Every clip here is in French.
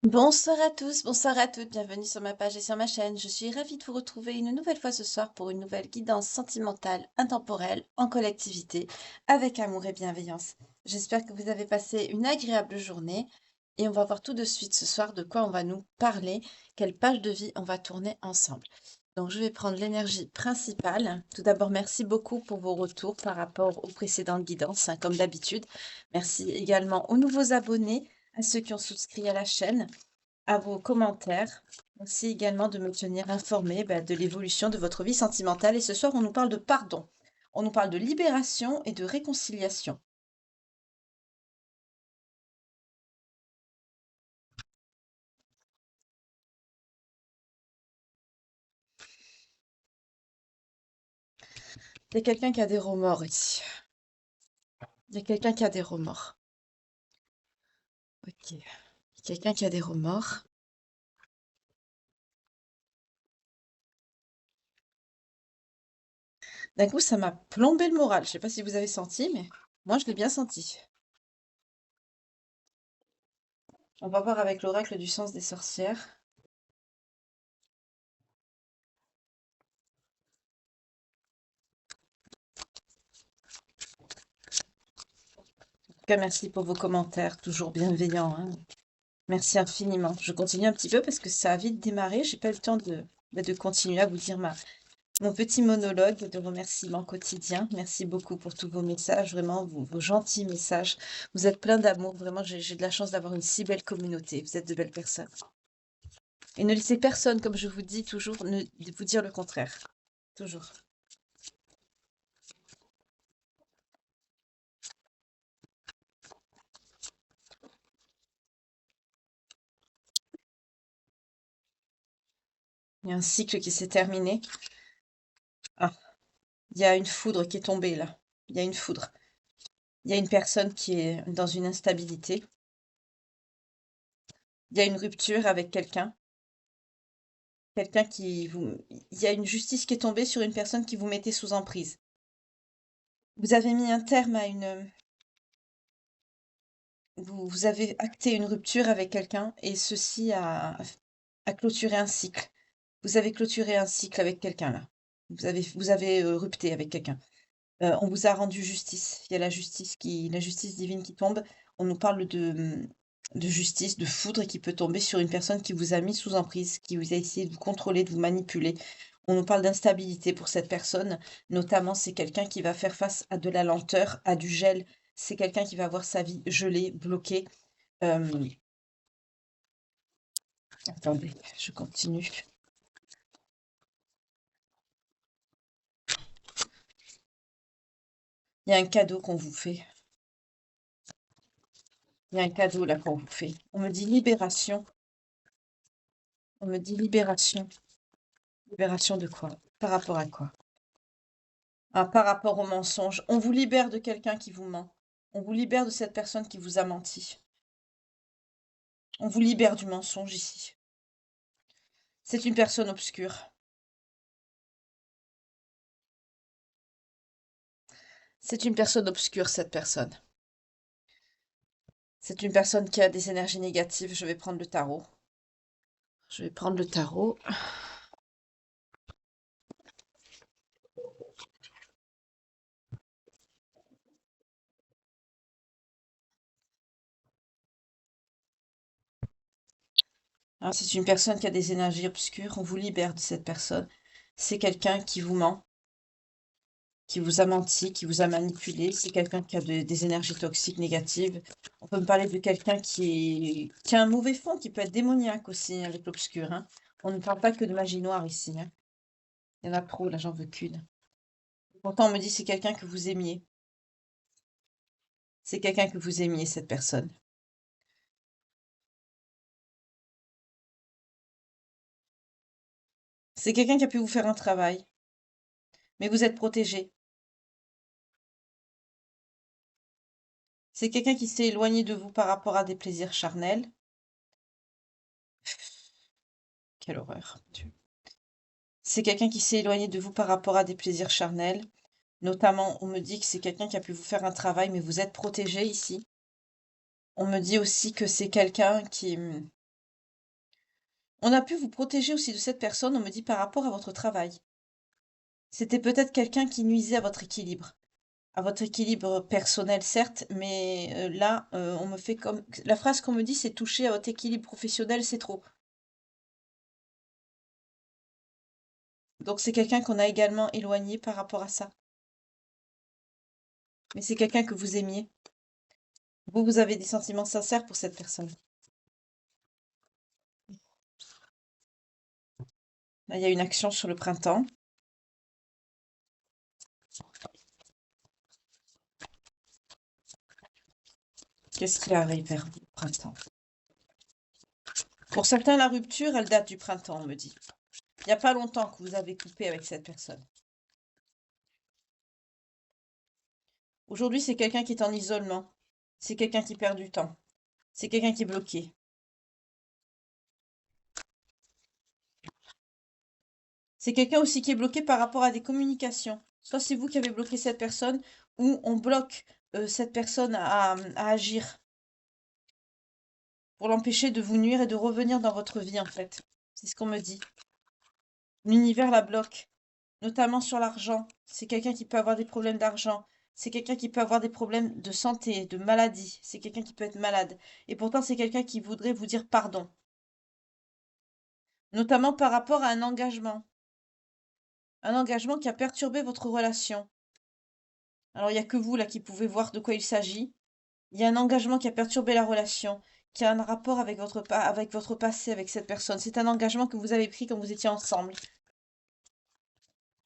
Bonsoir à tous, bonsoir à toutes, bienvenue sur ma page et sur ma chaîne. Je suis ravie de vous retrouver une nouvelle fois ce soir pour une nouvelle guidance sentimentale, intemporelle, en collectivité, avec amour et bienveillance. J'espère que vous avez passé une agréable journée et on va voir tout de suite ce soir de quoi on va nous parler, quelle page de vie on va tourner ensemble. Donc je vais prendre l'énergie principale. Tout d'abord, merci beaucoup pour vos retours par rapport aux précédentes guidances, hein, comme d'habitude. Merci également aux nouveaux abonnés, à ceux qui ont souscrit à la chaîne, à vos commentaires. Merci également de me tenir informée de l'évolution de votre vie sentimentale. Et ce soir, on nous parle de pardon. On nous parle de libération et de réconciliation. Il y a quelqu'un qui a des remords ici. Il y a quelqu'un qui a des remords. Ok. Il y a quelqu'un qui a des remords. D'un coup, ça m'a plombé le moral. Je ne sais pas si vous avez senti, mais moi, je l'ai bien senti. On va voir avec l'oracle du sens des sorcières. En tout cas, merci pour vos commentaires, toujours bienveillants, hein. Merci infiniment. Je continue un petit peu parce que ça a vite démarré. J'ai pas eu le temps de continuer à vous dire mon petit monologue de remerciements quotidiens. Merci beaucoup pour tous vos messages, vraiment, vos gentils messages. Vous êtes plein d'amour. Vraiment, j'ai de la chance d'avoir une si belle communauté. Vous êtes de belles personnes. Et ne laissez personne, comme je vous dis toujours, ne vous dire le contraire. Toujours. Il y a un cycle qui s'est terminé. Ah, il y a une foudre qui est tombée là. Il y a une foudre. Il y a une personne qui est dans une instabilité. Il y a une rupture avec quelqu'un. Quelqu'un qui vous... Il y a une justice qui est tombée sur une personne qui vous mettait sous emprise. Vous avez mis un terme à une... Vous avez acté une rupture avec quelqu'un et ceci a clôturé un cycle. Vous avez clôturé un cycle avec quelqu'un là. Vous avez rupté avec quelqu'un. On vous a rendu justice. Il y a la justice divine qui tombe. On nous parle de justice, de foudre qui peut tomber sur une personne qui vous a mis sous emprise, qui vous a essayé de vous contrôler, de vous manipuler. On nous parle d'instabilité pour cette personne. Notamment, c'est quelqu'un qui va faire face à de la lenteur, à du gel. C'est quelqu'un qui va avoir sa vie gelée, bloquée. Euh, Attendez, je continue. Il y a un cadeau qu'on vous fait. Il y a un cadeau là qu'on vous fait. On me dit libération. On me dit libération. Libération de quoi? Par rapport à quoi? Ah, par rapport au mensonge. On vous libère de quelqu'un qui vous ment. On vous libère de cette personne qui vous a menti. On vous libère du mensonge ici. C'est une personne obscure. C'est une personne obscure, cette personne. C'est une personne qui a des énergies négatives. Je vais prendre le tarot. Je vais prendre le tarot. Alors, c'est une personne qui a des énergies obscures. On vous libère de cette personne. C'est quelqu'un qui vous ment, qui vous a menti, qui vous a manipulé. C'est quelqu'un qui a des énergies toxiques, négatives. On peut me parler de quelqu'un qui a un mauvais fond, qui peut être démoniaque aussi, hein, avec l'obscur, hein. On ne parle pas que de magie noire ici, hein. Il y en a trop, là, j'en veux qu'une. Pourtant, on me dit c'est quelqu'un que vous aimiez. C'est quelqu'un que vous aimiez, cette personne. C'est quelqu'un qui a pu vous faire un travail, mais vous êtes protégé. C'est quelqu'un qui s'est éloigné de vous par rapport à des plaisirs charnels. Quelle horreur. Dieu. C'est quelqu'un qui s'est éloigné de vous par rapport à des plaisirs charnels. Notamment, on me dit que c'est quelqu'un qui a pu vous faire un travail, mais vous êtes protégé ici. On me dit aussi que c'est quelqu'un qui... On a pu vous protéger aussi de cette personne, on me dit, par rapport à votre travail. C'était peut-être quelqu'un qui nuisait à votre équilibre personnel, certes, mais là, on me fait comme la phrase qu'on me dit, c'est toucher à votre équilibre professionnel, c'est trop. Donc c'est quelqu'un qu'on a également éloigné par rapport à ça. Mais c'est quelqu'un que vous aimiez. Vous avez des sentiments sincères pour cette personne. Là, il y a une action sur le printemps. Qu'est-ce qui arrive vers vous, printemps? Pour certains, la rupture, elle date du printemps, on me dit. Il n'y a pas longtemps que vous avez coupé avec cette personne. Aujourd'hui, c'est quelqu'un qui est en isolement. C'est quelqu'un qui perd du temps. C'est quelqu'un qui est bloqué. C'est quelqu'un aussi qui est bloqué par rapport à des communications. Soit c'est vous qui avez bloqué cette personne, ou on bloque cette personne à agir pour l'empêcher de vous nuire et de revenir dans votre vie, en fait. C'est ce qu'on me dit. L'univers la bloque, notamment sur l'argent. C'est quelqu'un qui peut avoir des problèmes d'argent. C'est quelqu'un qui peut avoir des problèmes de santé, de maladie. C'est quelqu'un qui peut être malade. Et pourtant, c'est quelqu'un qui voudrait vous dire pardon. Notamment par rapport à un engagement. Un engagement qui a perturbé votre relation. Alors, il n'y a que vous, là, qui pouvez voir de quoi il s'agit. Il y a un engagement qui a perturbé la relation, qui a un rapport avec avec votre passé, avec cette personne. C'est un engagement que vous avez pris quand vous étiez ensemble.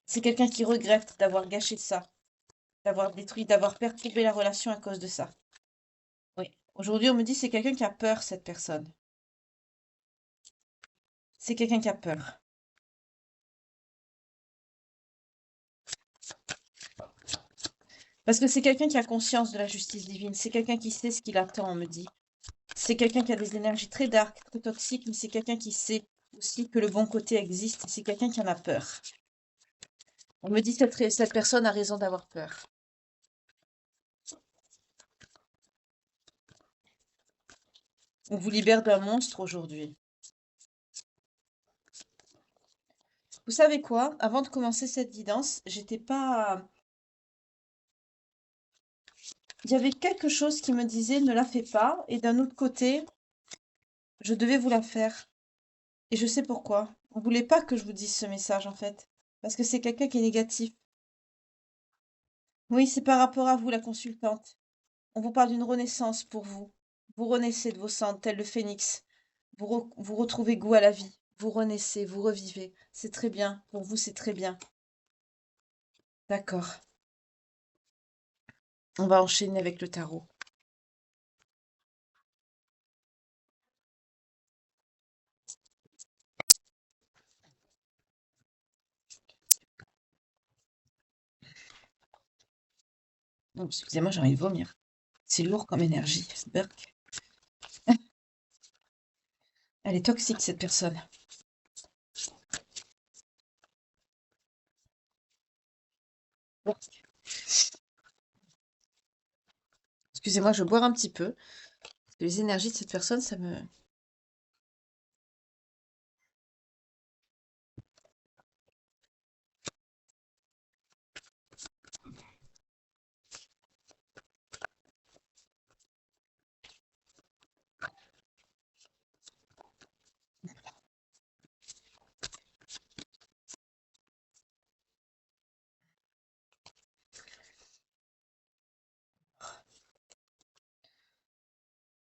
C'est quelqu'un qui regrette d'avoir gâché ça, d'avoir détruit, d'avoir perturbé la relation à cause de ça. Oui. Aujourd'hui, on me dit c'est quelqu'un qui a peur, cette personne. C'est quelqu'un qui a peur. Parce que c'est quelqu'un qui a conscience de la justice divine. C'est quelqu'un qui sait ce qu'il attend, on me dit. C'est quelqu'un qui a des énergies très dark, très toxiques, mais c'est quelqu'un qui sait aussi que le bon côté existe. C'est quelqu'un qui en a peur. On me dit cette personne a raison d'avoir peur. On vous libère d'un monstre aujourd'hui. Vous savez quoi? Avant de commencer cette guidance, j'étais pas... Il y avait quelque chose qui me disait ne la fais pas, et d'un autre côté, je devais vous la faire. Et je sais pourquoi. On voulait pas que je vous dise ce message en fait. Parce que c'est quelqu'un qui est négatif. Oui, c'est par rapport à vous, la consultante. On vous parle d'une renaissance pour vous. Vous renaissez de vos cendres, tel le phénix. Vous retrouvez goût à la vie. Vous renaissez, vous revivez. C'est très bien. Pour vous, c'est très bien. D'accord. On va enchaîner avec le tarot. Non, excusez-moi, j'ai envie de vomir. C'est lourd comme énergie. Berk. Elle est toxique, cette personne. Excusez-moi, je vais boire un petit peu. Parce que les énergies de cette personne, ça me...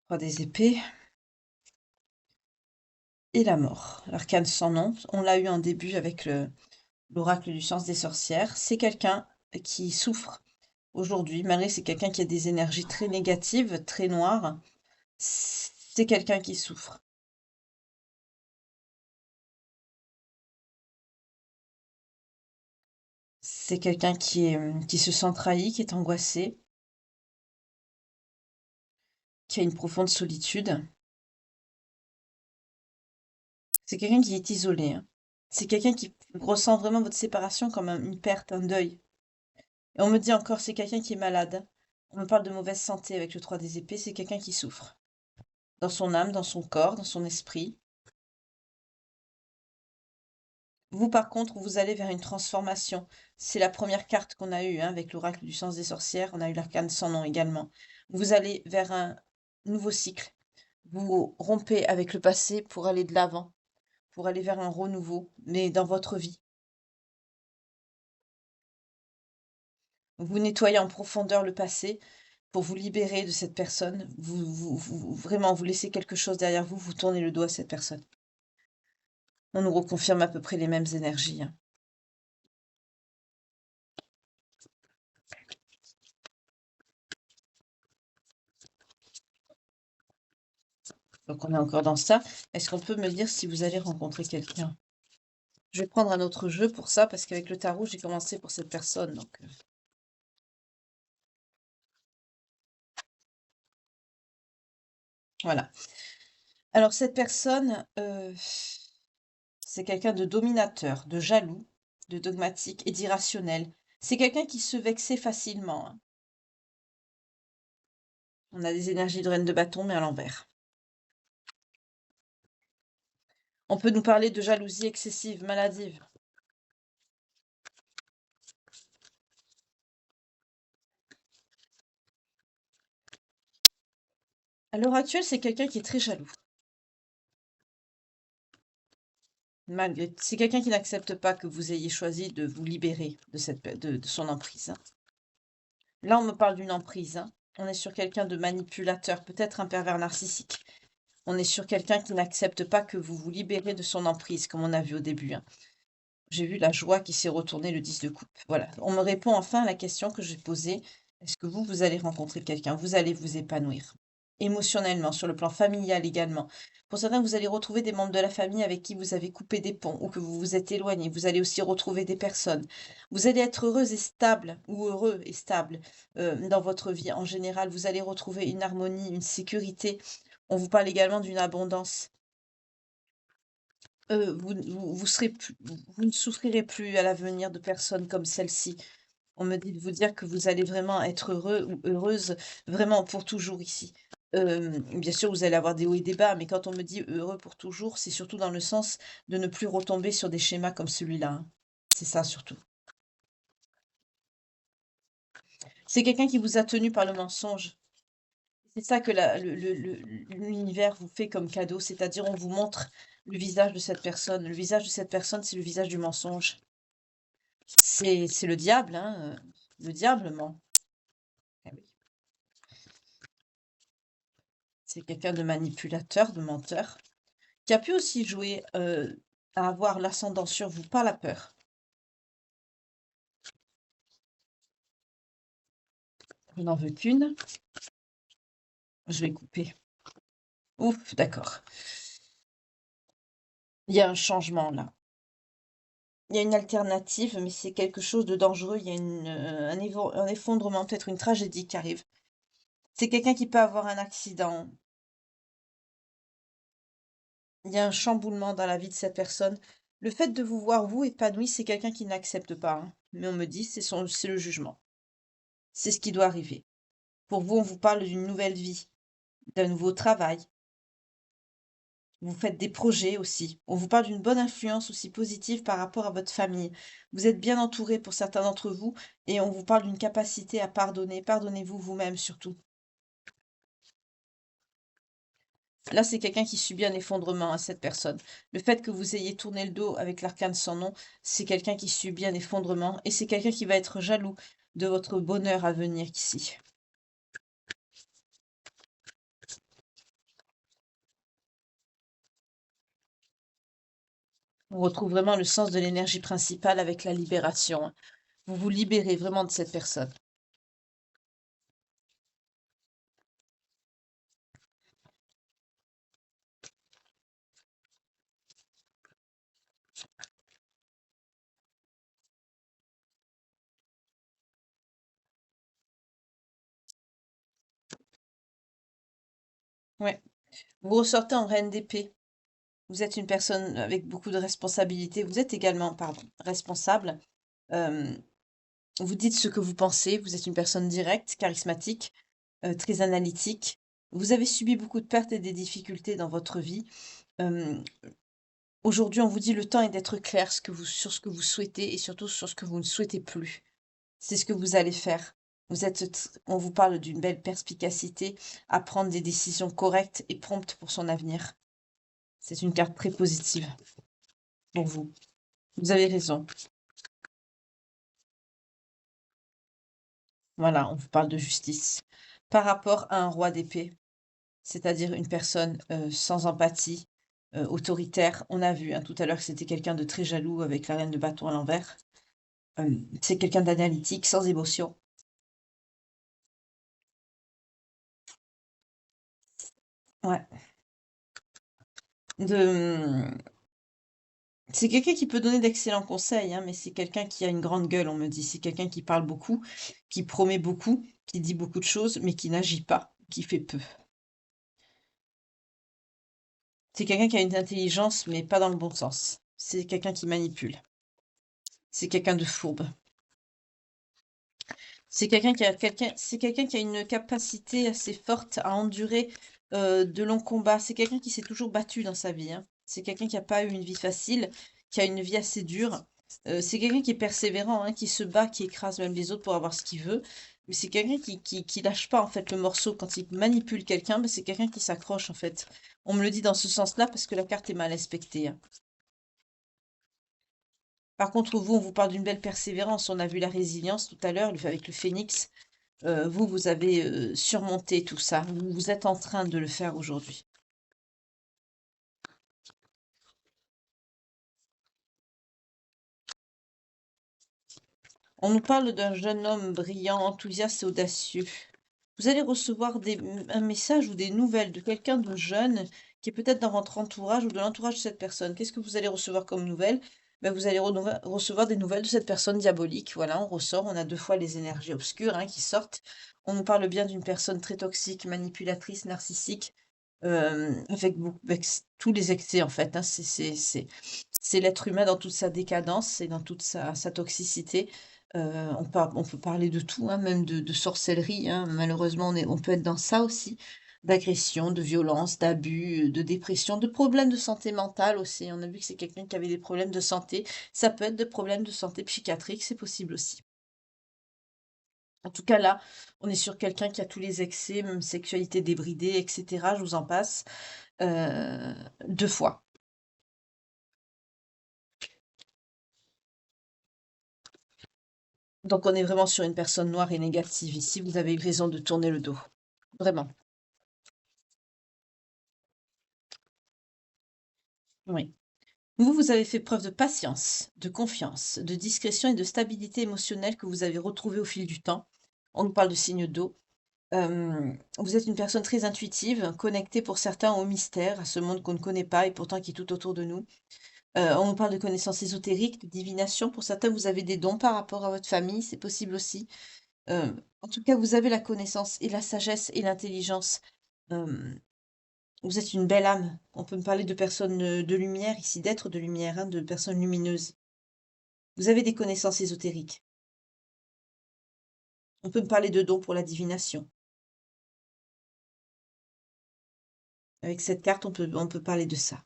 Roi des épées et la mort. L'arcane sans nom. On l'a eu en début avec l'oracle du sens des sorcières. C'est quelqu'un qui souffre aujourd'hui, malgré que c'est quelqu'un qui a des énergies très négatives, très noires. C'est quelqu'un qui souffre. C'est quelqu'un qui se sent trahi, qui est angoissé, qui a une profonde solitude. C'est quelqu'un qui est isolé, hein. C'est quelqu'un qui ressent vraiment votre séparation comme une perte, un deuil. Et on me dit encore, c'est quelqu'un qui est malade. On me parle de mauvaise santé avec le 3 des épées, c'est quelqu'un qui souffre. Dans son âme, dans son corps, dans son esprit. Vous, par contre, vous allez vers une transformation. C'est la première carte qu'on a eue, hein, avec l'oracle du sens des sorcières. On a eu l'arcane sans nom également. Vous allez vers un nouveau cycle. Vous rompez avec le passé pour aller de l'avant, pour aller vers un renouveau, mais dans votre vie. Vous nettoyez en profondeur le passé pour vous libérer de cette personne. Vraiment, vous laissez quelque chose derrière vous, vous tournez le dos à cette personne. On nous reconfirme à peu près les mêmes énergies, hein. Donc on est encore dans ça. Est-ce qu'on peut me dire si vous allez rencontrer quelqu'un? Je vais prendre un autre jeu pour ça, parce qu'avec le tarot, j'ai commencé pour cette personne. Donc, voilà. Alors cette personne, c'est quelqu'un de dominateur, de jaloux, de dogmatique et d'irrationnel. C'est quelqu'un qui se vexait facilement, hein. On a des énergies de reine de bâton, mais à l'envers. On peut nous parler de jalousie excessive, maladive. À l'heure actuelle, c'est quelqu'un qui est très jaloux. C'est quelqu'un qui n'accepte pas que vous ayez choisi de vous libérer de son emprise, hein. Là, on me parle d'une emprise, hein. On est sur quelqu'un de manipulateur, peut-être un pervers narcissique. On est sur quelqu'un qui n'accepte pas que vous vous libérez de son emprise, comme on a vu au début, hein. J'ai vu la joie qui s'est retournée, le 10 de coupe. Voilà. On me répond enfin à la question que j'ai posée. Est-ce que vous allez rencontrer quelqu'un? Vous allez vous épanouir. Émotionnellement, sur le plan familial également. Pour certains, vous allez retrouver des membres de la famille avec qui vous avez coupé des ponts ou que vous vous êtes éloigné. Vous allez aussi retrouver des personnes. Vous allez être heureuse et stable ou heureux et stable dans votre vie. En général, vous allez retrouver une harmonie, une sécurité. On vous parle également d'une abondance. Vous serez plus vous ne souffrirez plus à l'avenir de personnes comme celle-ci. On me dit de vous dire que vous allez vraiment être heureux ou heureuse vraiment pour toujours ici. Bien sûr, vous allez avoir des hauts et des bas, mais quand on me dit heureux pour toujours, c'est surtout dans le sens de ne plus retomber sur des schémas comme celui-là, hein. C'est ça surtout. C'est quelqu'un qui vous a tenu par le mensonge. C'est ça que l'univers vous fait comme cadeau, c'est-à-dire on vous montre le visage de cette personne. Le visage de cette personne, c'est le visage du mensonge. C'est le diable, hein, le diable ment. Eh oui. C'est quelqu'un de manipulateur, de menteur, qui a pu aussi jouer, à avoir l'ascendant sur vous par la peur. Je n'en veux qu'une. Je vais couper. Ouf, d'accord. Il y a un changement là. Il y a une alternative, mais c'est quelque chose de dangereux. Il y a un effondrement, peut-être une tragédie qui arrive. C'est quelqu'un qui peut avoir un accident. Il y a un chamboulement dans la vie de cette personne. Le fait de vous voir, vous, épanoui, c'est quelqu'un qui n'accepte pas, hein. Mais on me dit, c'est le jugement. C'est ce qui doit arriver. Pour vous, on vous parle d'une nouvelle vie, d'un nouveau travail. Vous faites des projets aussi. On vous parle d'une bonne influence aussi positive par rapport à votre famille. Vous êtes bien entouré pour certains d'entre vous et on vous parle d'une capacité à pardonner. Pardonnez-vous vous-même surtout. Là, c'est quelqu'un qui subit un effondrement à cette personne. Le fait que vous ayez tourné le dos avec l'arcane sans nom, c'est quelqu'un qui subit un effondrement et c'est quelqu'un qui va être jaloux de votre bonheur à venir ici. On retrouve vraiment le sens de l'énergie principale avec la libération, hein. Vous vous libérez vraiment de cette personne. Ouais. Vous ressortez en reine d'épée. Vous êtes une personne avec beaucoup de responsabilités. Vous êtes également, pardon, responsable. Euh, vous dites ce que vous pensez. Vous êtes une personne directe, charismatique, très analytique. Vous avez subi beaucoup de pertes et des difficultés dans votre vie. Euh, Aujourd'hui, on vous dit: «Le temps est d'être clair sur ce que vous souhaitez et surtout sur ce que vous ne souhaitez plus». C'est ce que vous allez faire. On vous parle d'une belle perspicacité à prendre des décisions correctes et promptes pour son avenir. C'est une carte très positive pour vous. Vous avez raison. Voilà, on vous parle de justice. Par rapport à un roi d'épée, c'est-à-dire une personne, sans empathie, autoritaire, on a vu, hein, tout à l'heure que c'était quelqu'un de très jaloux avec la reine de bâton à l'envers. C'est quelqu'un d'analytique, sans émotion. Ouais. De, c'est quelqu'un qui peut donner d'excellents conseils, hein, mais c'est quelqu'un qui a une grande gueule, on me dit. C'est quelqu'un qui parle beaucoup, qui promet beaucoup, qui dit beaucoup de choses, mais qui n'agit pas, qui fait peu. C'est quelqu'un qui a une intelligence, mais pas dans le bon sens. C'est quelqu'un qui manipule. C'est quelqu'un de fourbe. C'est quelqu'un qui a une capacité assez forte à endurer, de longs combats. C'est quelqu'un qui s'est toujours battu dans sa vie, hein. C'est quelqu'un qui a pas eu une vie facile, qui a une vie assez dure. C'est quelqu'un qui est persévérant, hein, qui se bat, qui écrase même les autres pour avoir ce qu'il veut. Mais c'est quelqu'un qui lâche pas, en fait, le morceau. Quand il manipule quelqu'un, c'est quelqu'un qui s'accroche, en fait. On me le dit dans ce sens-là parce que la carte est mal aspectée, hein. Par contre, vous, on vous parle d'une belle persévérance. On a vu la résilience tout à l'heure, avec le phénix. Vous, vous avez, surmonté tout ça. Vous êtes en train de le faire aujourd'hui. On nous parle d'un jeune homme brillant, enthousiaste et audacieux. Vous allez recevoir un message ou des nouvelles de quelqu'un de jeune qui est peut-être dans votre entourage ou de l'entourage de cette personne. Qu'est-ce que vous allez recevoir comme nouvelles? Ben, vous allez recevoir des nouvelles de cette personne diabolique. Voilà, on ressort, on a deux fois les énergies obscures, hein, qui sortent. On nous parle bien d'une personne très toxique, manipulatrice, narcissique, avec tous les excès en fait, hein. C'est l'être humain dans toute sa décadence et dans toute sa toxicité. On peut parler de tout, hein, même de sorcellerie, hein. Malheureusement, on peut être dans ça aussi, d'agression, de violence, d'abus, de dépression, de problèmes de santé mentale aussi. On a vu que c'est quelqu'un qui avait des problèmes de santé. Ça peut être des problèmes de santé psychiatrique, c'est possible aussi. En tout cas, là, on est sur quelqu'un qui a tous les excès, même sexualité débridée, et cetera, je vous en passe, heu, 2 fois. Donc on est vraiment sur une personne noire et négative ici, vous avez eu raison de tourner le dos. Vraiment, oui. Vous avez fait preuve de patience, de confiance, de discrétion et de stabilité émotionnelle que vous avez retrouvée au fil du temps. On nous parle de signes d'eau. Vous êtes une personne très intuitive, connectée pour certains au mystère, à ce monde qu'on ne connaît pas et pourtant qui est tout autour de nous. On nous parle de connaissances ésotériques, de divination. Pour certains, vous avez des dons par rapport à votre famille, c'est possible aussi. En tout cas, vous avez la connaissance et la sagesse et l'intelligence. Hem, vous êtes une belle âme. On peut me parler de personnes, de lumière ici, d'êtres de lumière, hein, de personnes lumineuses. Vous avez des connaissances ésotériques. On peut me parler de dons pour la divination. Avec cette carte, on peut parler de ça.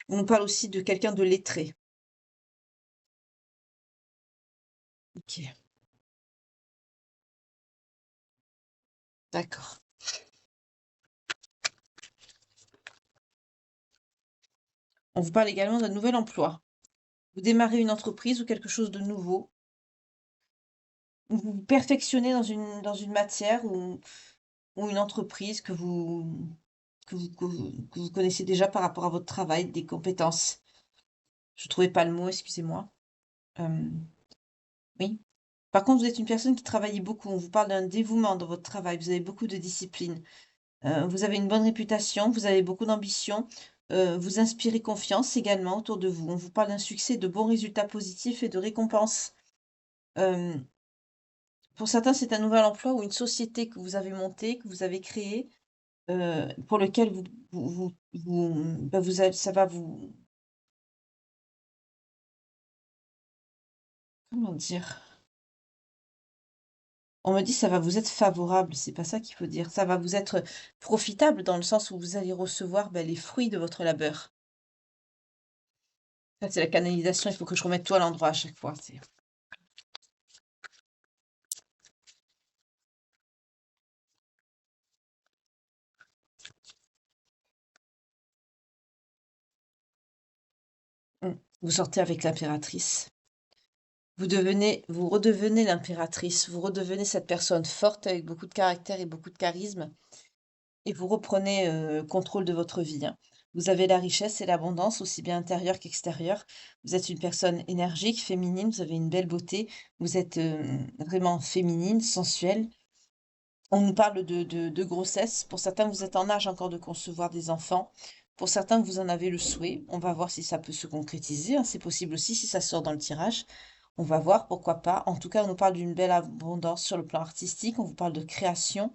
On nous parle aussi de quelqu'un de lettré. OK, d'accord. On vous parle également d'un nouvel emploi. Vous démarrez une entreprise ou quelque chose de nouveau. Vous vous perfectionnez dans une matière ou une entreprise que vous connaissez déjà par rapport à votre travail, des compétences. Je trouvais pas le mot, excusez-moi. Hem, oui. Par contre, vous êtes une personne qui travaille beaucoup. On vous parle d'un dévouement dans votre travail. Vous avez beaucoup de discipline. Vous avez une bonne réputation, vous avez beaucoup d'ambition. Vous inspirez confiance également autour de vous. On vous parle d'un succès, de bons résultats positifs et de récompenses. Hem, pour certains, c'est un nouvel emploi ou une société que vous avez montée, que vous avez créée, pour lequel bah, vous allez ça va vous comment dire? On me dit: «Ça va vous être favorable», c'est pas ça qu'il faut dire. Ça va vous être profitable dans le sens où vous allez recevoir, bah, les fruits de votre labeur. Ça, c'est la canalisation, il faut que je remette tout à l'endroit à chaque fois, c'est mmh. Vous sortez avec l'impératrice. Vous redevenez l'impératrice, vous redevenez cette personne forte avec beaucoup de caractère et beaucoup de charisme et vous reprenez, contrôle de votre vie, hein. Vous avez la richesse et l'abondance aussi bien intérieure qu'extérieure. Vous êtes une personne énergique, féminine, vous avez une belle beauté, vous êtes, vraiment féminine, sensuelle. On nous parle de grossesse. Pour certains, vous êtes en âge encore de concevoir des enfants. Pour certains, vous en avez le souhait. On va voir si ça peut se concrétiser, hein. C'est possible aussi si ça sort dans le tirage. On va voir, pourquoi pas. En tout cas, on nous parle d'une belle abondance sur le plan artistique. On vous parle de création.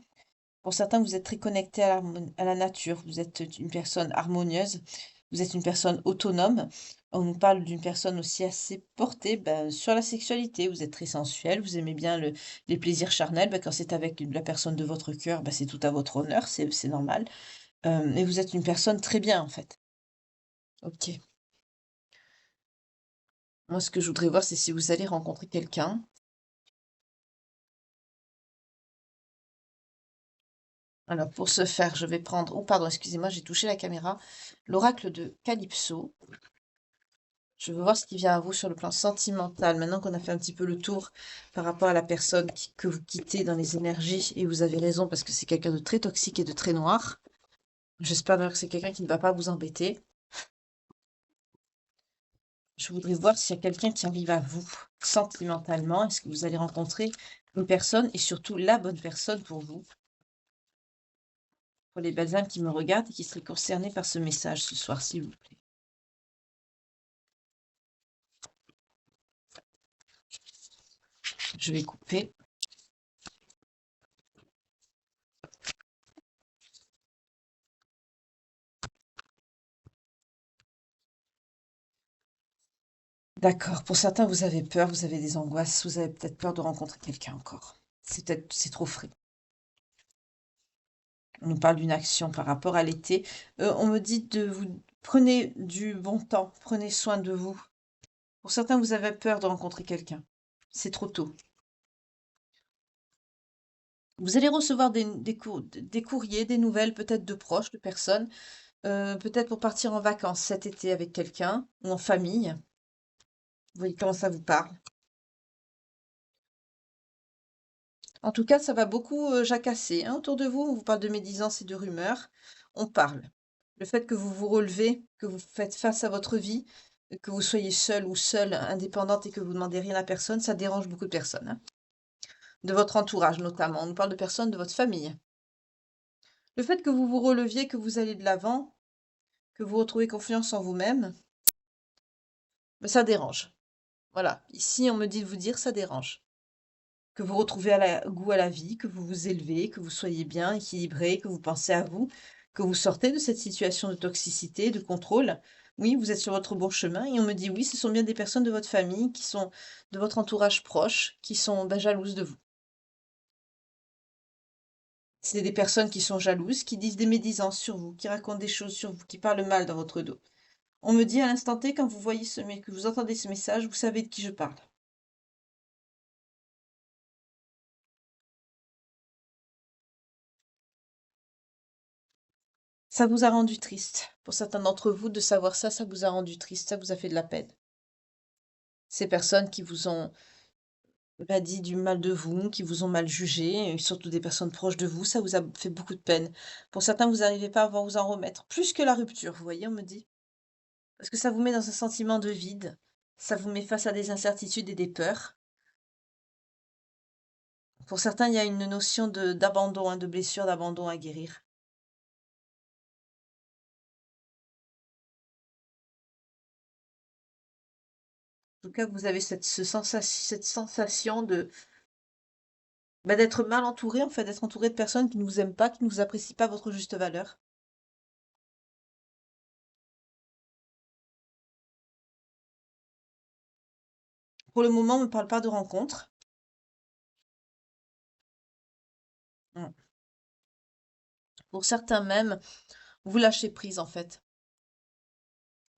Pour certains, vous êtes très connecté à la nature. Vous êtes une personne harmonieuse. Vous êtes une personne autonome. On nous parle d'une personne aussi assez portée ben, sur la sexualité. Vous êtes très sensuel. Vous aimez bien les plaisirs charnels. Ben, quand c'est avec la personne de votre cœur, ben, c'est tout à votre honneur. C'est normal. Et vous êtes une personne très bien, en fait. Ok. Moi, ce que je voudrais voir, c'est si vous allez rencontrer quelqu'un. Alors, pour ce faire, je vais prendre... Oh, pardon, excusez-moi, j'ai touché la caméra. L'oracle de Calypso. Je veux voir ce qui vient à vous sur le plan sentimental. Maintenant qu'on a fait un petit peu le tour par rapport à la personne que vous quittez dans les énergies, et vous avez raison parce que c'est quelqu'un de très toxique et de très noir. J'espère d'ailleurs que c'est quelqu'un qui ne va pas vous embêter. Je voudrais voir s'il y a quelqu'un qui arrive à vous sentimentalement. Est-ce que vous allez rencontrer une personne et surtout la bonne personne pour vous, pour les belles âmes qui me regardent et qui seraient concernées par ce message ce soir, s'il vous plaît. Je vais couper. D'accord. Pour certains, vous avez peur, vous avez des angoisses, vous avez peut-être peur de rencontrer quelqu'un encore. C'est trop frais. On nous parle d'une action par rapport à l'été. On me dit de vous prenez du bon temps, prenez soin de vous. Pour certains, vous avez peur de rencontrer quelqu'un. C'est trop tôt. Vous allez recevoir des courriers, des nouvelles, peut-être de proches, de personnes, peut-être pour partir en vacances cet été avec quelqu'un ou en famille. Vous voyez comment ça vous parle. En tout cas, ça va beaucoup, jacasser, hein, autour de vous. On vous parle de médisance et de rumeurs. On parle. Le fait que vous vous relevez, que vous faites face à votre vie, que vous soyez seul ou seule, indépendante et que vous demandez rien à personne, ça dérange beaucoup de personnes, hein. De votre entourage notamment. On nous parle de personnes de votre famille. Le fait que vous vous releviez, que vous allez de l'avant, que vous retrouvez confiance en vous-même, ben, ça dérange. Voilà. Ici, on me dit de vous dire, ça dérange. Que vous retrouvez goût à la vie, que vous vous élevez, que vous soyez bien équilibré, que vous pensez à vous, que vous sortez de cette situation de toxicité, de contrôle. Oui, vous êtes sur votre bon chemin et on me dit oui, ce sont bien des personnes de votre famille qui sont de votre entourage proche, qui sont ben, jalouses de vous. C'est des personnes qui sont jalouses, qui disent des médisances sur vous, qui racontent des choses sur vous, qui parlent mal dans votre dos. On me dit à l'instant T, quand vous voyez que vous entendez ce message, vous savez de qui je parle. Ça vous a rendu triste. Pour certains d'entre vous, de savoir ça, ça vous a rendu triste, ça vous a fait de la peine. Ces personnes qui vous ont bah, dit du mal de vous, qui vous ont mal jugé, et surtout des personnes proches de vous, ça vous a fait beaucoup de peine. Pour certains, vous n'arrivez pas à vous en remettre. Plus que la rupture, vous voyez, on me dit. Parce que ça vous met dans un sentiment de vide. Ça vous met face à des incertitudes et des peurs. Pour certains, il y a une notion d'abandon, hein, de blessure, d'abandon à guérir. En tout cas, vous avez cette sensation bah, d'être mal entouré, en fait, d'être entouré de personnes qui ne vous aiment pas, qui ne vous apprécient pas votre juste valeur. Pour le moment, on ne me parle pas de rencontre. Pour certains même, vous lâchez prise en fait.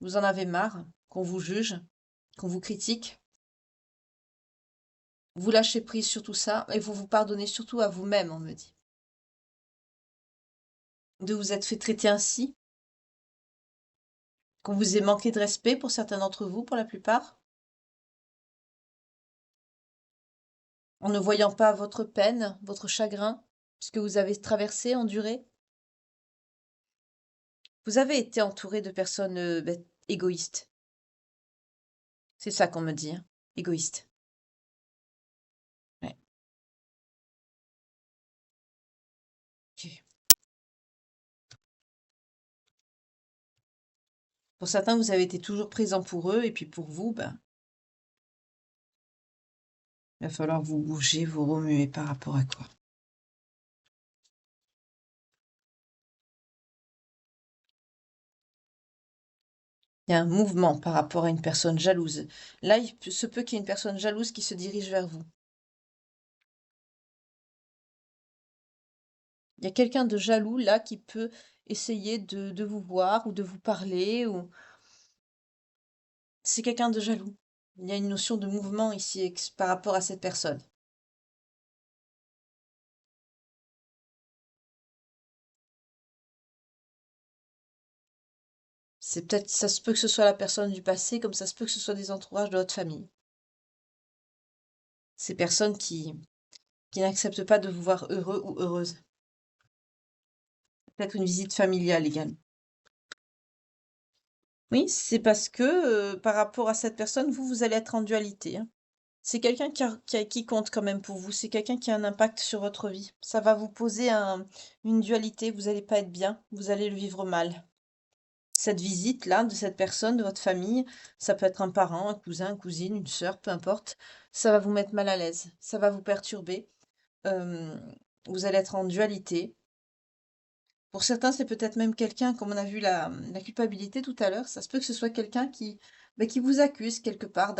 Vous en avez marre qu'on vous juge, qu'on vous critique. Vous lâchez prise sur tout ça et vous vous pardonnez surtout à vous-même, on me dit. De vous être fait traiter ainsi, qu'on vous ait manqué de respect pour certains d'entre vous, pour la plupart, en ne voyant pas votre peine, votre chagrin, ce que vous avez traversé, enduré. Vous avez été entouré de personnes égoïstes. C'est ça qu'on me dit, hein, égoïste. Ouais. Ok. Pour certains, vous avez été toujours présent pour eux, et puis pour vous, ben, il va falloir vous bouger, vous remuer par rapport à quoi? Il y a un mouvement par rapport à une personne jalouse. Là, se peut qu'il y ait une personne jalouse qui se dirige vers vous. Il y a quelqu'un de jaloux là qui peut essayer de vous voir ou de vous parler, ou c'est quelqu'un de jaloux. Il y a une notion de mouvement ici par rapport à cette personne. C'est peut-être, ça se peut que ce soit la personne du passé, comme ça se peut que ce soit des entourages de votre famille. Ces personnes qui n'acceptent pas de vous voir heureux ou heureuse. Peut-être une visite familiale également. Oui, c'est parce que par rapport à cette personne, vous allez être en dualité, hein. C'est quelqu'un qui compte quand même pour vous. C'est quelqu'un qui a un impact sur votre vie. Ça va vous poser une dualité. Vous n'allez pas être bien. Vous allez le vivre mal. Cette visite-là de cette personne, de votre famille, ça peut être un parent, un cousin, une cousine, une sœur, peu importe. Ça va vous mettre mal à l'aise. Ça va vous perturber. Euh, Vous allez être en dualité. Pour certains, c'est peut-être même quelqu'un, comme on a vu la culpabilité tout à l'heure, ça se peut que ce soit quelqu'un qui vous accuse quelque part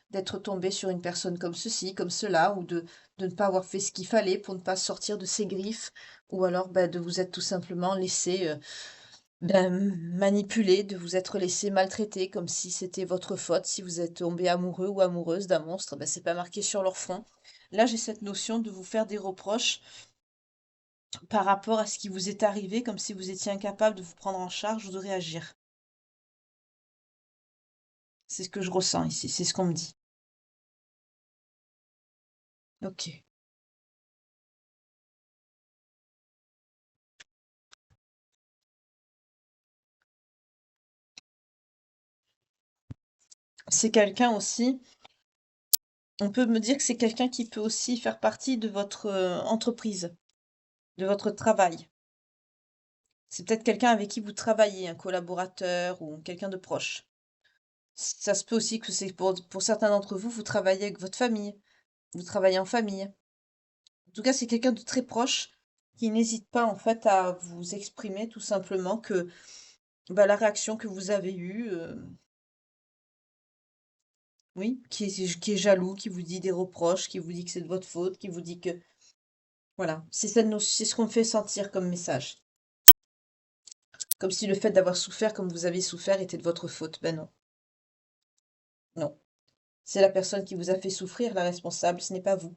d'être tombé sur une personne comme ceci, comme cela, ou de ne pas avoir fait ce qu'il fallait pour ne pas sortir de ses griffes, ou alors de vous être tout simplement laissé manipuler, de vous être laissé maltraiter, comme si c'était votre faute, si vous êtes tombé amoureux ou amoureuse d'un monstre, c'est pas marqué sur leur front. Là, j'ai cette notion de vous faire des reproches par rapport à ce qui vous est arrivé, comme si vous étiez incapable de vous prendre en charge ou de réagir. C'est ce que je ressens ici, c'est ce qu'on me dit. Ok. C'est quelqu'un aussi, on peut me dire que c'est quelqu'un qui peut aussi faire partie de votre entreprise, de votre travail. C'est peut-être quelqu'un avec qui vous travaillez, un collaborateur ou quelqu'un de proche. Ça se peut aussi que c'est pour certains d'entre vous, vous travaillez avec votre famille, vous travaillez en famille. En tout cas, c'est quelqu'un de très proche qui n'hésite pas en fait à vous exprimer tout simplement que la réaction que vous avez eue, oui, qui est jaloux, qui vous dit des reproches, qui vous dit que c'est de votre faute, qui vous dit que voilà, c'est ce qu'on me fait sentir comme message. Comme si le fait d'avoir souffert comme vous avez souffert était de votre faute. Ben non, non. C'est la personne qui vous a fait souffrir la responsable, ce n'est pas vous.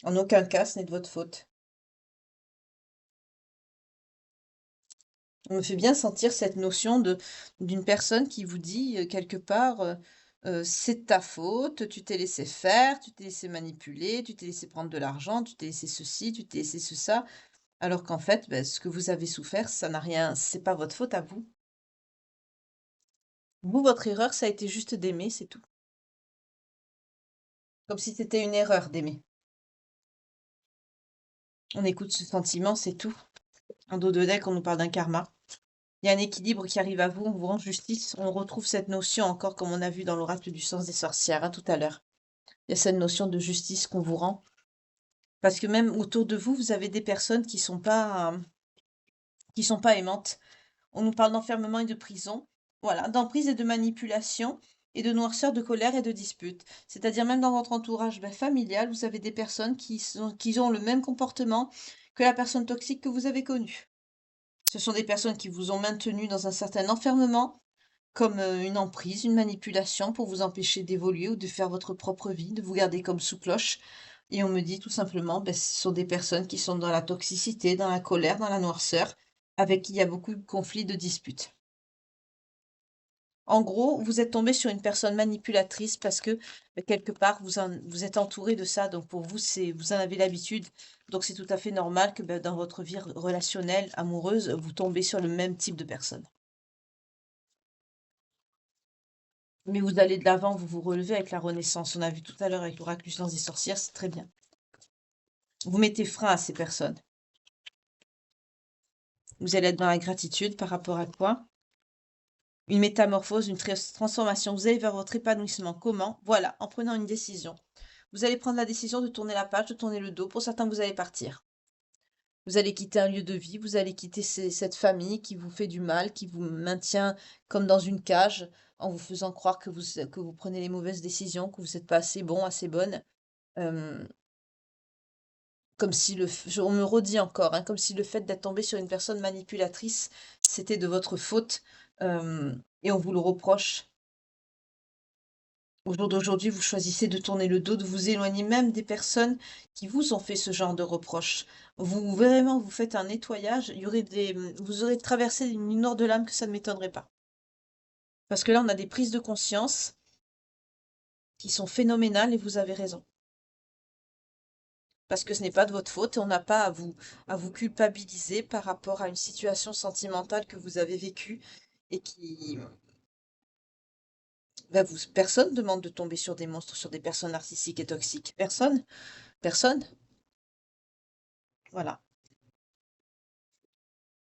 En aucun cas, ce n'est de votre faute. On me fait bien sentir cette notion d'une personne qui vous dit quelque part, c'est de ta faute, tu t'es laissé faire, tu t'es laissé manipuler, tu t'es laissé prendre de l'argent, tu t'es laissé ceci, tu t'es laissé ça, alors qu'en fait, ce que vous avez souffert, ça n'a rien, c'est pas votre faute à vous. Vous, votre erreur, ça a été juste d'aimer, c'est tout. Comme si c'était une erreur d'aimer. On écoute ce sentiment, c'est tout. En dos de deck, on nous parle d'un karma. Il y a un équilibre qui arrive à vous, on vous rend justice, on retrouve cette notion encore comme on a vu dans l'oracle du sens des sorcières, hein, tout à l'heure. Il y a cette notion de justice qu'on vous rend. Parce que même autour de vous, vous avez des personnes qui sont pas aimantes. On nous parle d'enfermement et de prison. Voilà, d'emprise et de manipulation et de noirceur, de colère et de dispute. C'est-à-dire même dans votre entourage familial, vous avez des personnes qui ont le même comportement, que la personne toxique que vous avez connue. Ce sont des personnes qui vous ont maintenu dans un certain enfermement, comme une emprise, une manipulation pour vous empêcher d'évoluer ou de faire votre propre vie, de vous garder comme sous cloche. Et on me dit tout simplement, ben, ce sont des personnes qui sont dans la toxicité, dans la colère, dans la noirceur, avec qui il y a beaucoup de conflits, de disputes. En gros, vous êtes tombé sur une personne manipulatrice parce que quelque part vous êtes entouré de ça, donc pour vous vous en avez l'habitude, donc c'est tout à fait normal que dans votre vie relationnelle, amoureuse, vous tombez sur le même type de personne. Mais vous allez de l'avant, vous vous relevez avec la renaissance. On a vu tout à l'heure avec l'oracle du silence des sorcières, c'est très bien. Vous mettez frein à ces personnes. Vous allez être dans la gratitude par rapport à quoi? Une métamorphose, une transformation. Vous allez vers votre épanouissement. Comment? Voilà, en prenant une décision. Vous allez prendre la décision de tourner la page, de tourner le dos. Pour certains, vous allez partir. Vous allez quitter un lieu de vie, vous allez quitter cette famille qui vous fait du mal, qui vous maintient comme dans une cage, en vous faisant croire que vous prenez les mauvaises décisions, que vous n'êtes pas assez bon, assez bonne. Euh, Comme si on me redit encore, hein, comme si le fait d'être tombé sur une personne manipulatrice, c'était de votre faute, et on vous le reproche. Au jour d'aujourd'hui, vous choisissez de tourner le dos, de vous éloigner même des personnes qui vous ont fait ce genre de reproches. Vous vraiment, vous faites un nettoyage, il y aurait vous aurez traversé une nord de l'âme que ça ne m'étonnerait pas. Parce que là, on a des prises de conscience qui sont phénoménales et vous avez raison. Parce que ce n'est pas de votre faute et on n'a pas à vous culpabiliser par rapport à une situation sentimentale que vous avez vécue et qui, personne ne demande de tomber sur des monstres, sur des personnes narcissiques et toxiques. Personne, personne. Voilà.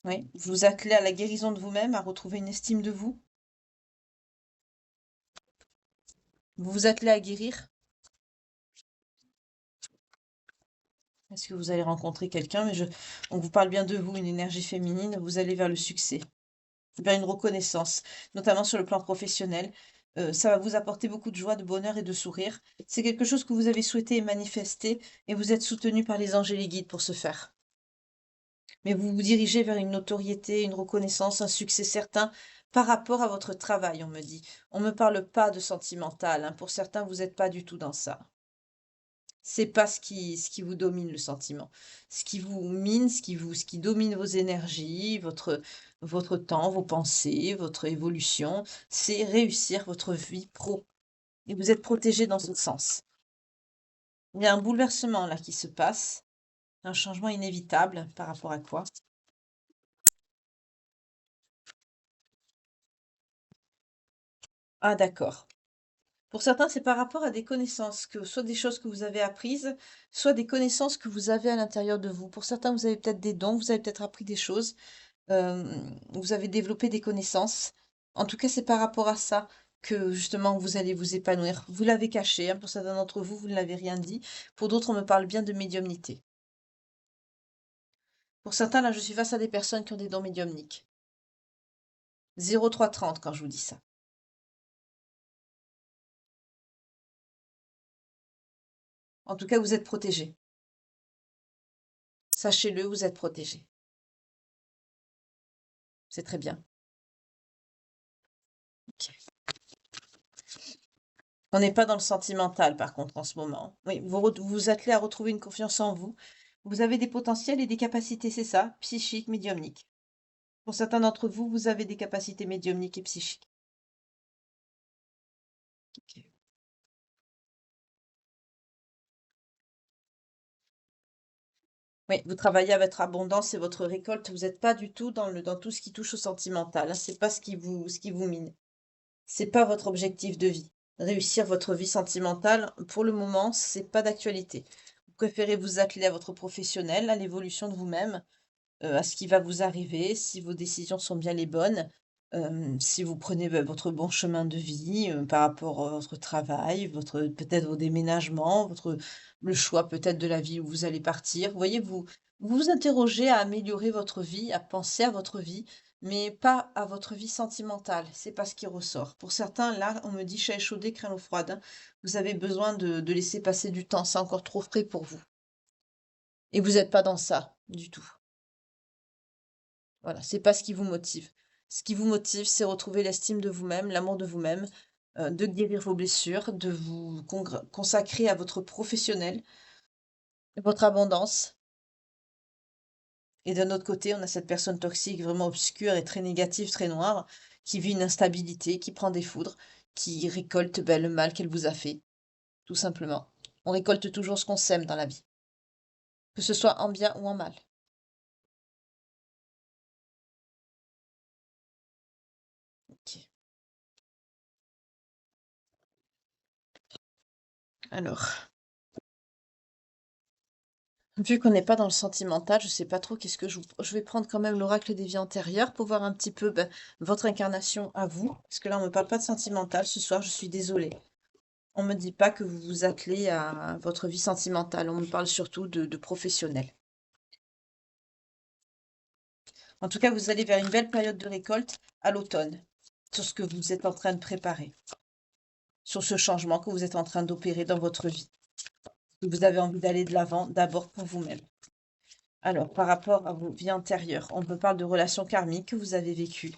Oui. Vous vous attelez à la guérison de vous-même, à retrouver une estime de vous. Vous vous attelez à guérir. Est-ce que vous allez rencontrer quelqu'un? On vous parle bien de vous, une énergie féminine. Vous allez vers le succès, vers une reconnaissance, notamment sur le plan professionnel. Ça va vous apporter beaucoup de joie, de bonheur et de sourire. C'est quelque chose que vous avez souhaité et manifesté, et vous êtes soutenu par les anges et les guides pour ce faire. Mais vous vous dirigez vers une notoriété, une reconnaissance, un succès certain par rapport à votre travail, on me dit. On ne me parle pas de sentimental, hein. Pour certains, vous n'êtes pas du tout dans ça. C'est pas ce qui vous domine, le sentiment. Ce qui vous mine, ce qui domine vos énergies, votre temps, vos pensées, votre évolution, c'est réussir votre vie pro. Et vous êtes protégé dans ce sens. Il y a un bouleversement là qui se passe, un changement inévitable par rapport à quoi? Ah d'accord. Pour certains, c'est par rapport à des connaissances, que soit des choses que vous avez apprises, soit des connaissances que vous avez à l'intérieur de vous. Pour certains, vous avez peut-être des dons, vous avez peut-être appris des choses, vous avez développé des connaissances. En tout cas, c'est par rapport à ça que justement vous allez vous épanouir. Vous l'avez caché, hein, pour certains d'entre vous, vous ne l'avez rien dit. Pour d'autres, on me parle bien de médiumnité. Pour certains, là, je suis face à des personnes qui ont des dons médiumniques. 0330 quand je vous dis ça. En tout cas, vous êtes protégés. Sachez-le, vous êtes protégés. C'est très bien. Ok. On n'est pas dans le sentimental, par contre, en ce moment. Oui, vous vous attelez à retrouver une confiance en vous. Vous avez des potentiels et des capacités, c'est ça, psychiques, médiumniques. Pour certains d'entre vous, vous avez des capacités médiumniques et psychiques. Ok. Oui, vous travaillez à votre abondance et votre récolte. Vous n'êtes pas du tout dans tout ce qui touche au sentimental, hein. C'est pas ce qui vous mine. C'est pas votre objectif de vie. Réussir votre vie sentimentale, pour le moment, c'est pas d'actualité. Vous préférez vous atteler à votre professionnel, à l'évolution de vous-même, à ce qui va vous arriver, si vos décisions sont bien les bonnes, si vous prenez, votre bon chemin de vie, par rapport à votre travail, votre peut-être vos déménagements, le choix peut-être de la ville où vous allez partir. Vous voyez, vous vous interrogez à améliorer votre vie, à penser à votre vie, mais pas à votre vie sentimentale. C'est pas ce qui ressort. Pour certains, là, on me dit: «Chat échaudé, craint l'eau froide», hein. Vous avez besoin de laisser passer du temps, c'est encore trop frais pour vous. Et vous n'êtes pas dans ça du tout. Voilà, c'est pas ce qui vous motive. Ce qui vous motive, c'est retrouver l'estime de vous-même, l'amour de vous-même, de guérir vos blessures, de vous consacrer à votre professionnel, votre abondance. Et d'un autre côté, on a cette personne toxique vraiment obscure et très négative, très noire, qui vit une instabilité, qui prend des foudres, qui récolte le mal qu'elle vous a fait, tout simplement. On récolte toujours ce qu'on sème dans la vie, que ce soit en bien ou en mal. Ok. Alors, vu qu'on n'est pas dans le sentimental, je sais pas trop qu'est-ce que je vais prendre quand même l'oracle des vies antérieures pour voir un petit peu votre incarnation à vous. Parce que là, on me parle pas de sentimental ce soir, je suis désolée. On me dit pas que vous vous attelez à votre vie sentimentale, on me parle surtout de professionnel. En tout cas, vous allez vers une belle période de récolte à l'automne, sur ce que vous êtes en train de préparer, sur ce changement que vous êtes en train d'opérer dans votre vie. Vous avez envie d'aller de l'avant d'abord pour vous-même. Alors, par rapport à vos vies antérieures, on me parle de relations karmiques que vous avez vécues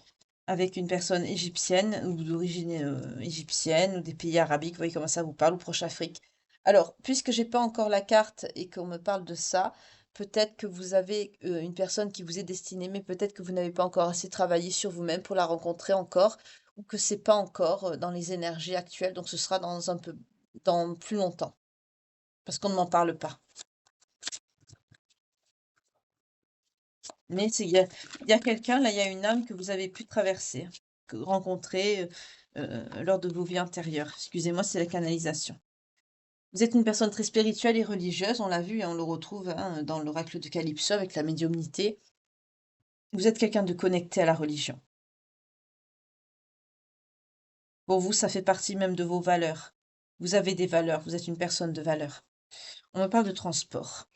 avec une personne égyptienne ou d'origine égyptienne ou des pays arabiques, vous voyez comment ça vous parle, ou Proche-Afrique. Alors, puisque j'ai pas encore la carte et qu'on me parle de ça, peut-être que vous avez une personne qui vous est destinée, mais peut-être que vous n'avez pas encore assez travaillé sur vous-même pour la rencontrer encore, ou que c'est pas encore dans les énergies actuelles, donc ce sera dans plus longtemps, parce qu'on ne m'en parle pas. Mais il y a quelqu'un, là, il y a une âme que vous avez pu traverser, rencontrer lors de vos vies antérieures. Excusez-moi, c'est la canalisation. Vous êtes une personne très spirituelle et religieuse, on l'a vu et on le retrouve hein, dans l'oracle de Calypso avec la médiumnité. Vous êtes quelqu'un de connecté à la religion. Pour vous, ça fait partie même de vos valeurs. Vous avez des valeurs, vous êtes une personne de valeur. On me parle de transport.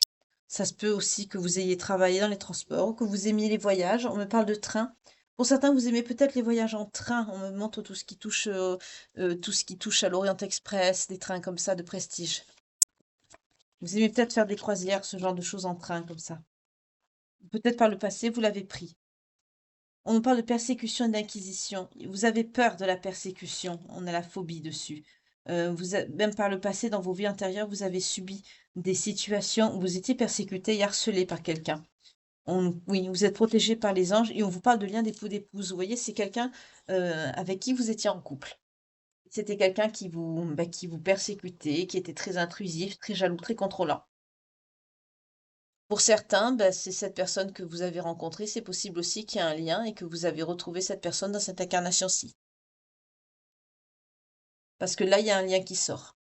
Ça se peut aussi que vous ayez travaillé dans les transports ou que vous aimiez les voyages. On me parle de train. Pour certains, vous aimez peut-être les voyages en train. On me montre tout ce qui touche à l'Orient Express, des trains comme ça de prestige. Vous aimez peut-être faire des croisières, ce genre de choses en train comme ça. Peut-être par le passé, vous l'avez pris. On me parle de persécution et d'inquisition. Vous avez peur de la persécution. On a la phobie dessus. Même par le passé, dans vos vies antérieures, vous avez subi des situations où vous étiez persécuté et harcelé par quelqu'un. Oui, vous êtes protégé par les anges et on vous parle de lien d'époux d'épouse. Vous voyez, c'est quelqu'un avec qui vous étiez en couple. C'était quelqu'un qui vous persécutait, qui était très intrusif, très jaloux, très contrôlant. Pour certains, c'est cette personne que vous avez rencontrée. C'est possible aussi qu'il y ait un lien et que vous avez retrouvé cette personne dans cette incarnation-ci. Parce que là, il y a un lien qui sort.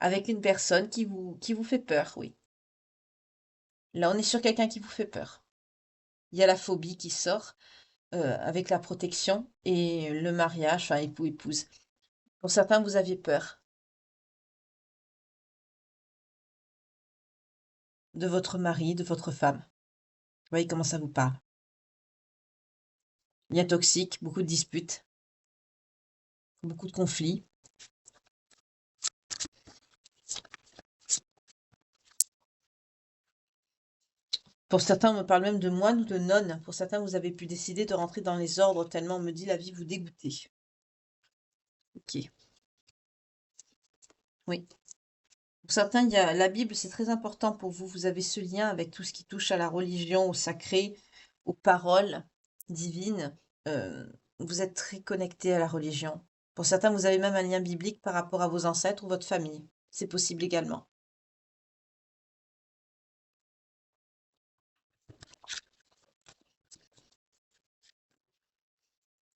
Avec une personne qui vous fait peur, oui. Là, on est sur quelqu'un qui vous fait peur. Il y a la phobie qui sort avec la protection et le mariage, enfin époux-épouse. Pour certains, vous aviez peur de votre mari, de votre femme. Vous voyez comment ça vous parle. Lien toxique, beaucoup de disputes, beaucoup de conflits. Pour certains, on me parle même de moine ou de nonne. Pour certains, vous avez pu décider de rentrer dans les ordres tellement on me dit la vie vous dégoûtait. Ok, oui. Pour certains, il y a la Bible, c'est très important pour vous. Vous avez ce lien avec tout ce qui touche à la religion, au sacré, aux paroles divines. Euh, vous êtes très connecté à la religion. Pour certains, vous avez même un lien biblique par rapport à vos ancêtres ou votre famille. C'est possible également.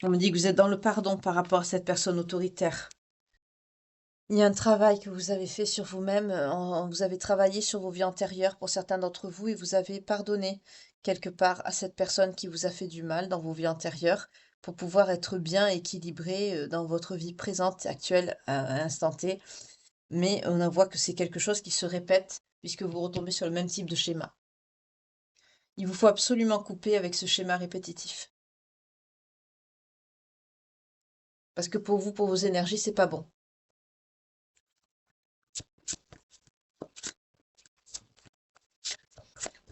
On me dit que vous êtes dans le pardon par rapport à cette personne autoritaire. Il y a un travail que vous avez fait sur vous-même, vous avez travaillé sur vos vies antérieures pour certains d'entre vous et vous avez pardonné quelque part à cette personne qui vous a fait du mal dans vos vies antérieures pour pouvoir être bien équilibré dans votre vie présente, actuelle, à l'instant T. Mais on en voit que c'est quelque chose qui se répète puisque vous retombez sur le même type de schéma. Il vous faut absolument couper avec ce schéma répétitif. Parce que pour vous, pour vos énergies, c'est pas bon.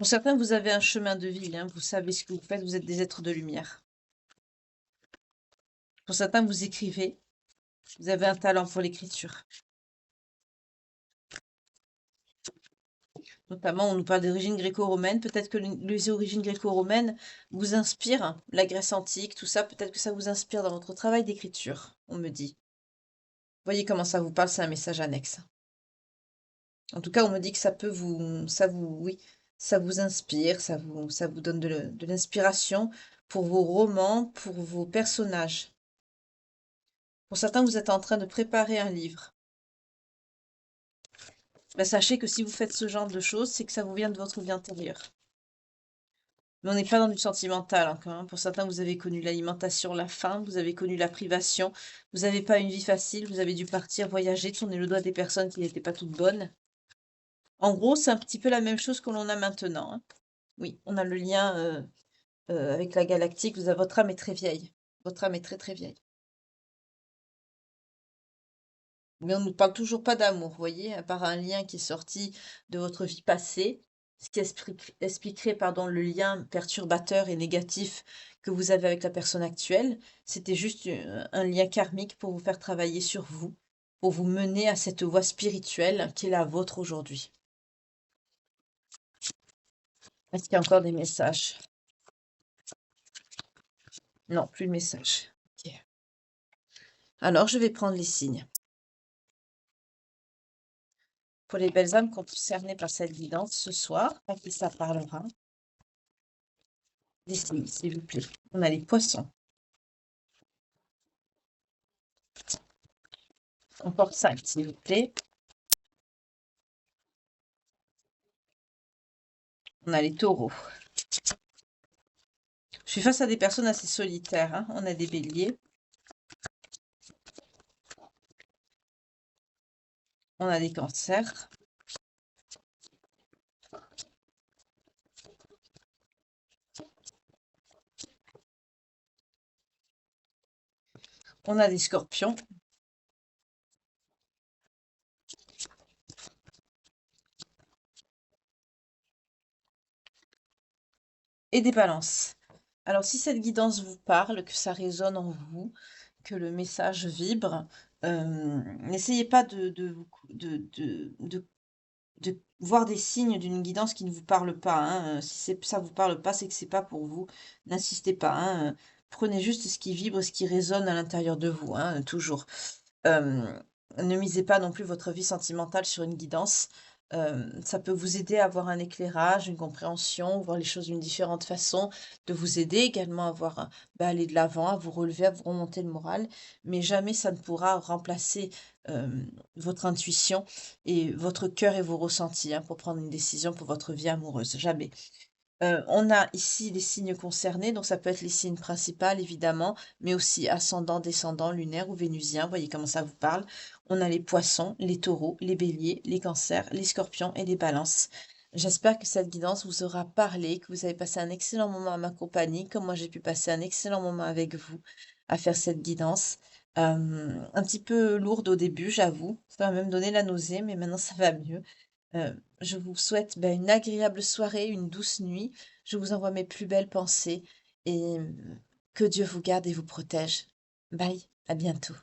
Pour certains, vous avez un chemin de vie, hein, vous savez ce que vous faites, vous êtes des êtres de lumière. Pour certains, vous écrivez, vous avez un talent pour l'écriture. Notamment, on nous parle d'origine gréco-romaine. Peut-être que les origines gréco-romaines vous inspirent, la Grèce antique, tout ça, peut-être que ça vous inspire dans votre travail d'écriture, on me dit. Voyez comment ça vous parle, c'est un message annexe. En tout cas, on me dit que oui, ça vous inspire, ça vous donne de l'inspiration pour vos romans, pour vos personnages. Pour certains, vous êtes en train de préparer un livre. Ben, sachez que si vous faites ce genre de choses, c'est que ça vous vient de votre vie intérieure. Mais on n'est pas dans du sentimental encore, hein. Pour certains, vous avez connu l'alimentation, la faim, vous avez connu la privation, vous n'avez pas une vie facile, vous avez dû partir voyager, tourner le doigt des personnes qui n'étaient pas toutes bonnes. En gros, c'est un petit peu la même chose que l'on a maintenant, hein. Oui, on a le lien avec la galactique. Votre âme est très vieille. Votre âme est très très vieille. Mais on ne nous parle toujours pas d'amour, vous voyez, à part un lien qui est sorti de votre vie passée, ce qui expliquerait, pardon, le lien perturbateur et négatif que vous avez avec la personne actuelle. C'était juste un lien karmique pour vous faire travailler sur vous, pour vous mener à cette voie spirituelle qui est la vôtre aujourd'hui. Est-ce qu'il y a encore des messages? Non, plus de messages. Ok. Alors, je vais prendre les signes. Pour les belles âmes concernées par cette guidance ce soir, à qui ça parlera? Des signes, s'il vous plaît. On a les poissons. Encore 5, s'il vous plaît. On a les taureaux. Je suis face à des personnes assez solitaires, hein. On a des béliers. On a des cancers. On a des scorpions. Et des balances. Alors, si cette guidance vous parle, que ça résonne en vous, que le message vibre, n'essayez pas de voir des signes d'une guidance qui ne vous parle pas, hein. Si ça vous parle pas, c'est que c'est pas pour vous. N'insistez pas, hein. Prenez juste ce qui vibre, ce qui résonne à l'intérieur de vous, hein, toujours. Ne misez pas non plus votre vie sentimentale sur une guidance. Ça peut vous aider à avoir un éclairage, une compréhension, voir les choses d'une différente façon, de vous aider également à voir, aller de l'avant, à vous relever, à vous remonter le moral, mais jamais ça ne pourra remplacer votre intuition et votre cœur et vos ressentis, hein, pour prendre une décision pour votre vie amoureuse. Jamais. On a ici les signes concernés, donc ça peut être les signes principaux évidemment, mais aussi ascendant, descendant, lunaire ou vénusien, voyez comment ça vous parle. On a les poissons, les taureaux, les béliers, les cancers, les scorpions et les balances. J'espère que cette guidance vous aura parlé, que vous avez passé un excellent moment à ma compagnie, comme moi j'ai pu passer un excellent moment avec vous à faire cette guidance. Un petit peu lourde au début, j'avoue, ça m'a même donné la nausée, mais maintenant ça va mieux. Je vous souhaite, une agréable soirée, une douce nuit. Je vous envoie mes plus belles pensées et que Dieu vous garde et vous protège. Bye, à bientôt.